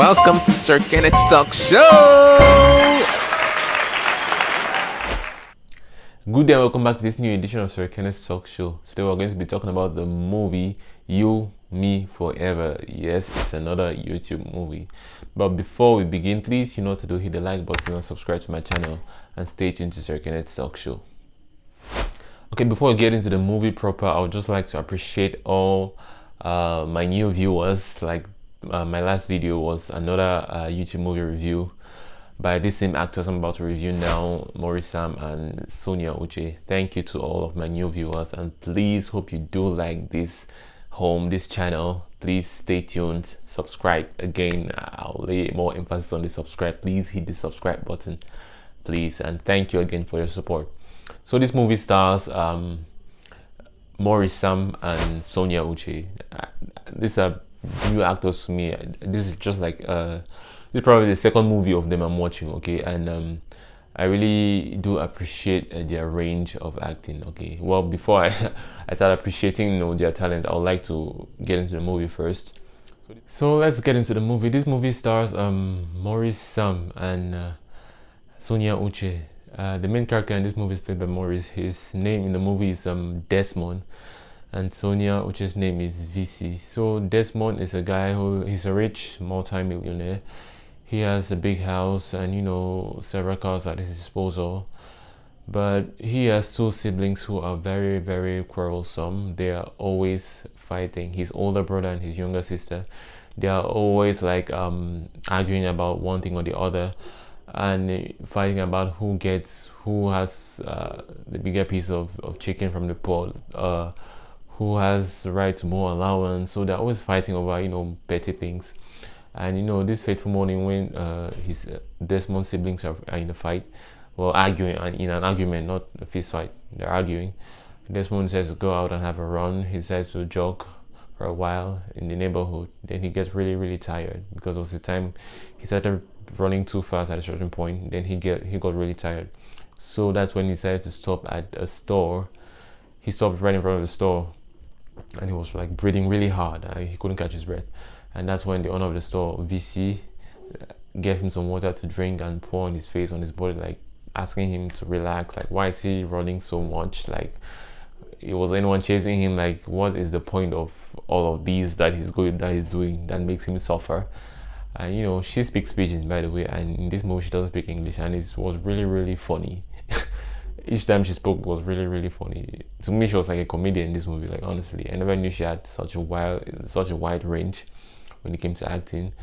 welcome to Sir-Kenneth's Talk Show! Good day and welcome back to this new edition of Sir-Kenneth's Talk Show. Today we're going to be talking about the movie You, Me, Forever. Yes, it's another YouTube movie. But before we begin, please, you know what to do. Hit the like button and subscribe to my channel and stay tuned to Sir-Kenneth's Talk Show. Okay, before we get into the movie proper, I would just like to appreciate all my new viewers. Like my last video was another YouTube movie review by this same actors I'm about to review now, MAURICE and SONIA UCHE. Thank you to all of my new viewers, and please hope you do like this channel. Please stay tuned, subscribe. Again, I'll lay more emphasis on the subscribe. Please hit the subscribe button, please, and thank you again for your support. So this movie stars MAURICE and SONIA UCHE. These are new actors to me. This is just like this is probably the second movie of them I'm watching. Okay, and I really do appreciate their range of acting. Okay, well, before I start appreciating, you know, their talent, I would like to get into the movie first. So let's get into the movie. This movie stars MAURICE and SONIA UCHE. The main character in this movie is played by MAURICE. His name in the movie is Desmond, and SONIA UCHE's name is VC. So Desmond is a guy he's a rich multi-millionaire. He has a big house and, you know, several cars at his disposal. But he has two siblings who are very, very quarrelsome. They are always fighting. His older brother and his younger sister, they are always like arguing about one thing or the other, and fighting about who has the bigger piece of chicken from the pot, who has the right to more allowance. So they're always fighting over, you know, petty things. And you know, this fateful morning when his Desmond's siblings are in a fight, well, arguing, in an argument, not a fist fight, they're arguing. Desmond decides to go out and have a run. He decides to jog for a while in the neighborhood. Then he gets really, really tired because it was the time he started running too fast at a certain point. Then he got really tired. So that's when he decided to stop at a store. He stopped right in front of the store, and he was like breathing really hard. He couldn't catch his breath. And that's when the owner of the store, VC, gave him some water to drink and pour on his face, on his body, like asking him to relax. Like, why is he running so much? Like, was anyone chasing him? Like, what is the point of all of these that he's doing that makes him suffer? And you know, she speaks pidgin, by the way, and in this movie she doesn't speak English, and it was really, really funny. Each time she spoke was really, really funny. To me, she was like a comedian in this movie. Like, honestly, I never knew she had such a wide range when it came to acting,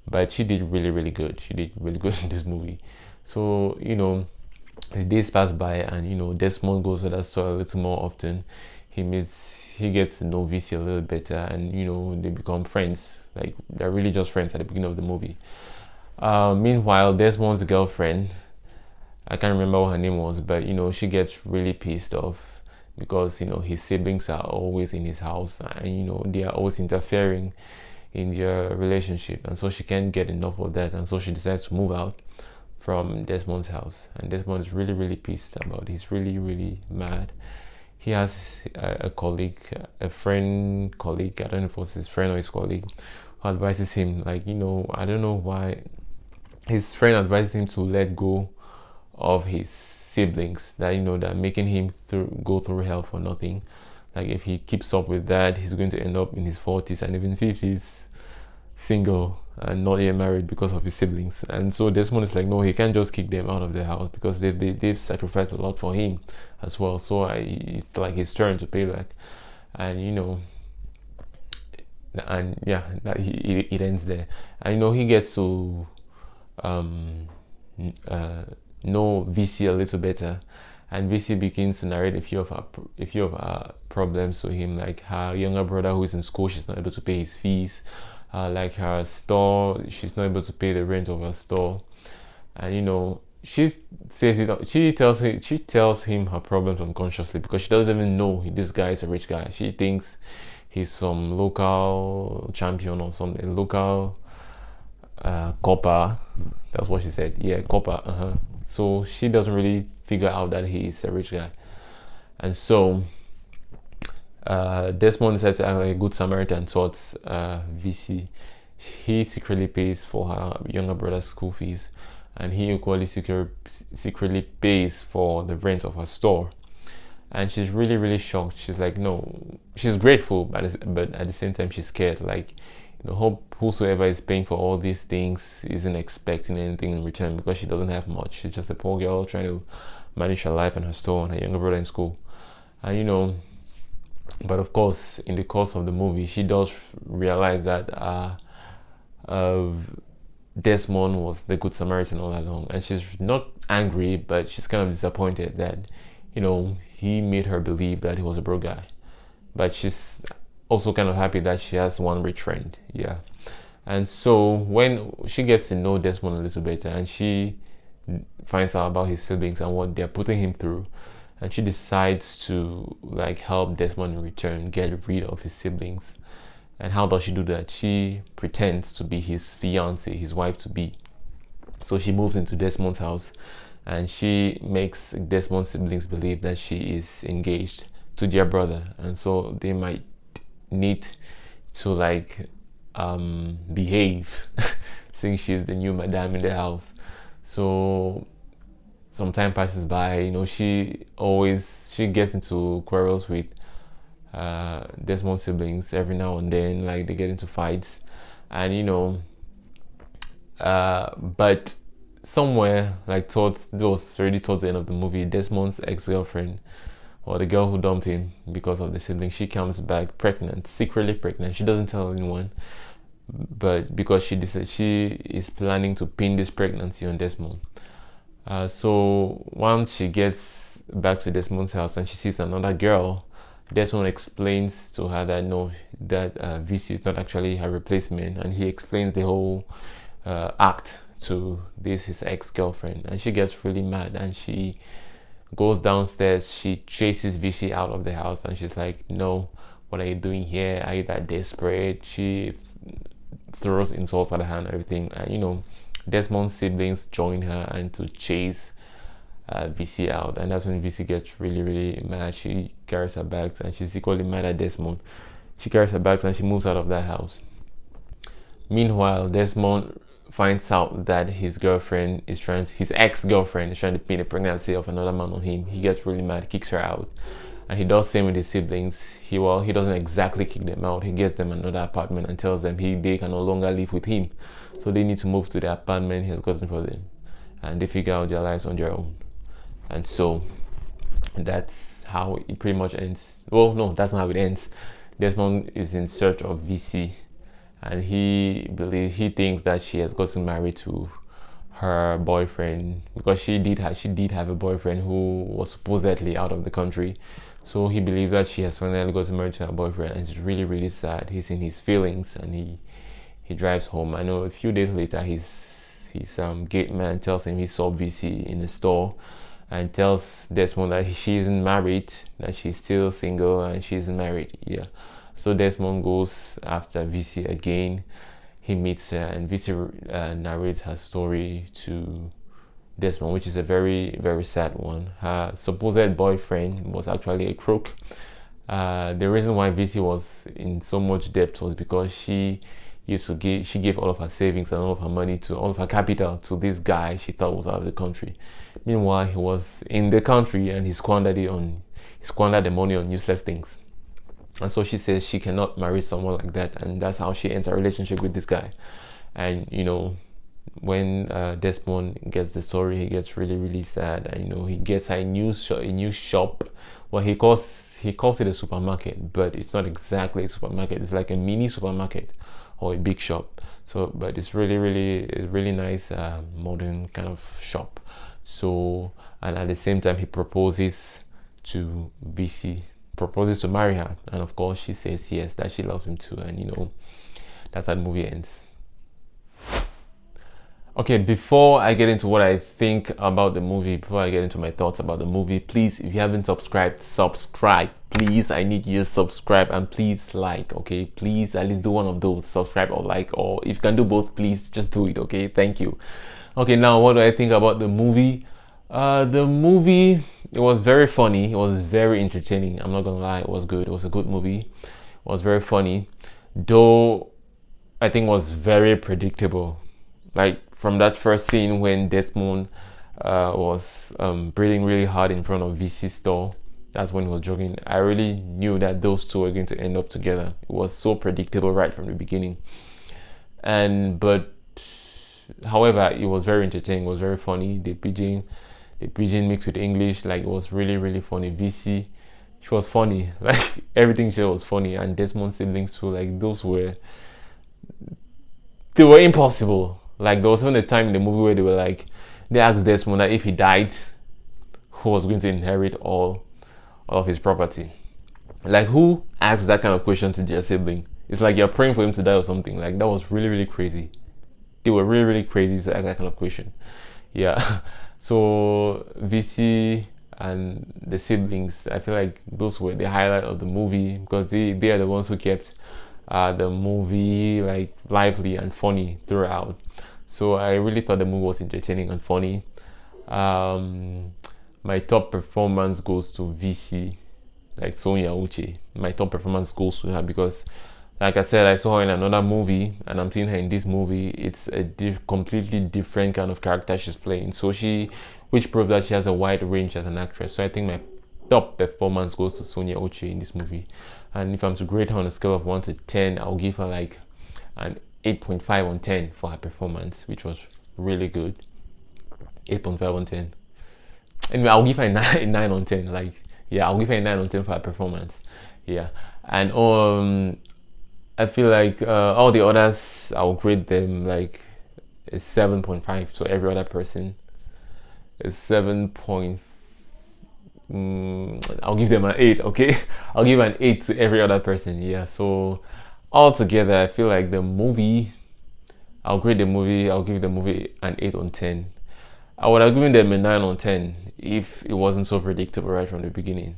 but she did really, really good. She did really good in this movie. So, you know, the days pass by, and you know, Desmond goes to that store a little more often. He gets to know VC a little better, and you know, they become friends. Like, they're really just friends at the beginning of the movie. Meanwhile, Desmond's girlfriend, I can't remember what her name was, but you know, she gets really pissed off because, you know, his siblings are always in his house, and you know, they are always interfering in their relationship, and so she can't get enough of that, and so she decides to move out from Desmond's house. And Desmond is really, really pissed about it. He's really, really mad. He has a colleague, I don't know if it was his friend or his colleague, who advises him, like, you know, I don't know why his friend advises him to let go of his siblings, that, you know, that making him go through hell for nothing. Like, if he keeps up with that, he's going to end up in his 40s and even 50s single and not yet married because of his siblings. And so Desmond is like, no, he can't just kick them out of the house because they've sacrificed a lot for him as well. So it's like his turn to pay back. And you know, and yeah, it ends there. And you know, he gets to know VC a little better, and VC begins to narrate a few of her problems to him, like her younger brother who is in school, she's not able to pay his fees, like her store, she's not able to pay the rent of her store. And you know, she tells him her problems unconsciously because she doesn't even know this guy is a rich guy. She thinks he's some local champion or something, local copper. That's what she said. Yeah, copper. So she doesn't really figure out that he is a rich guy. And so Desmond decides to act like a good Samaritan towards VC. he secretly pays for her younger brother's school fees, and he equally secretly pays for the rent of her store. And she's really really shocked. She's like, no, she's grateful, but at the same time she's scared. Like, hope whosoever is paying for all these things isn't expecting anything in return, because she doesn't have much. She's just a poor girl trying to manage her life and her store and her younger brother in school. And but of course, in the course of the movie, she does realize that uh, Desmond was the good Samaritan all along, and she's not angry, but she's kind of disappointed that he made her believe that he was a broke guy. But she's also kind of happy that she has one rich friend. Yeah. And so when she gets to know Desmond a little better, and she finds out about his siblings and what they're putting him through, and she decides to like help Desmond in return get rid of his siblings. And how does she do that? She pretends to be his fiance, his wife to be. So she moves into Desmond's house, and she makes Desmond's siblings believe that she is engaged to their brother, and so they might need to like behave since she's the new madame in the house. So some time passes by. She gets into quarrels with Desmond's siblings every now and then. Like, they get into fights, and but somewhere, like towards the end of the movie, Desmond's ex-girlfriend, or the girl who dumped him because of the sibling, she comes back pregnant, secretly pregnant. She doesn't tell anyone, but because she is planning to pin this pregnancy on Desmond. So once she gets back to Desmond's house and she sees another girl, Desmond explains to her that no, that VC is not actually her replacement, and he explains the whole act to his ex-girlfriend, and she gets really mad, and she goes downstairs. She chases VC out of the house, and she's like, no, what are you doing here? Are you that desperate? She throws insults at her and everything, and Desmond's siblings join her and to chase VC out, and that's when VC gets really really mad. She carries her bags, and she's equally mad at Desmond. She carries her bags and she moves out of that house. Meanwhile, Desmond finds out that his ex-girlfriend is trying to pin the pregnancy of another man on him. He gets really mad, kicks her out, and he does the same with his siblings. He doesn't exactly kick them out. He gets them another apartment and tells them they can no longer live with him, so they need to move to the apartment he has gotten for them, and they figure out their lives on their own. And so that's how it pretty much ends. Well, no, that's not how it ends. Desmond is in search of VC, and he thinks that she has gotten married to her boyfriend, because she did have a boyfriend who was supposedly out of the country. So he believes that she has finally gotten married to her boyfriend, and it's really really sad. He's in his feelings, and he drives home. I know a few days later, his gate man tells him he saw VC in the store, and tells Desmond that she isn't married, that she's still single and she isn't married. Yeah. So Desmond goes after VC again. He meets her, and VC narrates her story to Desmond, which is a very very sad one. Her supposed boyfriend was actually a crook. The reason why VC was in so much debt was because she gave all of her savings and all of her money, to all of her capital, to this guy she thought was out of the country. Meanwhile, he was in the country, and he squandered the money on useless things. And so she says she cannot marry someone like that, and that's how she ends a relationship with this guy. And when Desmond gets the story, he gets really really sad, and he gets her a new shop. Well, he calls it a supermarket, but it's not exactly a supermarket. It's like a mini supermarket or a big shop. So, but it's really nice, modern kind of shop. So, and at the same time, he proposes to VC, proposes to marry her, and of course she says yes, that she loves him too, and that's how the movie ends. Okay, before I get into what I think about the movie, before I get into my thoughts about the movie, please, if you haven't subscribed, subscribe. Please, I need you to subscribe, and please like, okay? Please, at least do one of those, subscribe or like, or if you can do both, please just do it, okay? Thank you. Okay, now what do I think about the movie? The movie, it was very funny. It was very entertaining. I'm not gonna lie, it was good. It was a good movie. It was very funny. Though I think was very predictable. Like from that first scene when Desmond was breathing really hard in front of VC's store. That's when he was jogging. I really knew that those two were going to end up together. It was so predictable right from the beginning. But however, it was very entertaining. It was very funny. The pidgin mixed with English, like it was really really funny. VC, she was funny. Like everything she was funny, and Desmond's siblings too. Like they were impossible. Like there was even a time in the movie where they asked Desmond that if he died, who was going to inherit all of his property. Like who asks that kind of question to their sibling? It's like you're praying for him to die or something. Like that was really really crazy. They were really really crazy to ask that kind of question. Yeah. So VC and the siblings, I feel like those were the highlight of the movie because they are the ones who kept the movie like lively and funny throughout. So I really thought the movie was entertaining and funny. Um, my top performance goes to VC, like Sonia Uche. My top performance goes to her because, like I said, I saw her in another movie, and I'm seeing her in this movie. It's a completely different kind of character she's playing. Which proves that she has a wide range as an actress. So I think my top performance goes to Sonia Uche in this movie. And if I'm to grade her on a scale of 1 to 10, I'll give her like an 8.5 on 10 for her performance, which was really good. 8.5 on 10. Anyway, I'll give her a 9 on 10. Like, yeah, I'll give her a 9 on 10 for her performance. Yeah. And I feel like all the others, I'll grade them like a 7.5. So every other person is 7. I'll give them an 8. Okay, I'll give an 8 to every other person. Yeah. So altogether, I feel like the movie, I'll grade the movie. I'll give the movie an 8 on 10. I would have given them a 9 on 10 if it wasn't so predictable right from the beginning.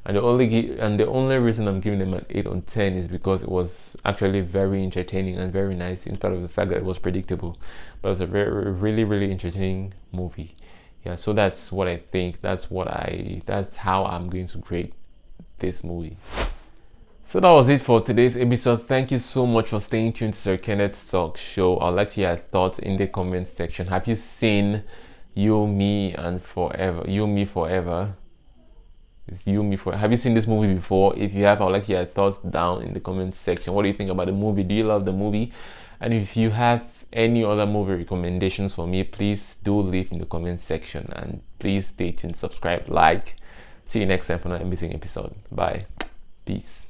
And the only reason I'm giving them an 8 on 10 is because it was actually very entertaining and very nice, in spite of the fact that it was predictable. But it was a very, really, really entertaining movie. Yeah, so that's what I think. That's how I'm going to grade this movie. So that was it for today's episode. Thank you so much for staying tuned to Sir-Kenneth's Talk Show. I'd like to hear your thoughts in the comment section. Have you seen You, Me, and Forever? You, Me, Forever. It's You, Me, Forever. Have you seen this movie before? If you have, I'd like to hear your thoughts down in the comment section. What do you think about the movie? Do you love the movie? And if you have any other movie recommendations for me, please do leave in the comment section. And please stay tuned, subscribe, like. See you next time for another amazing episode. Bye. Peace.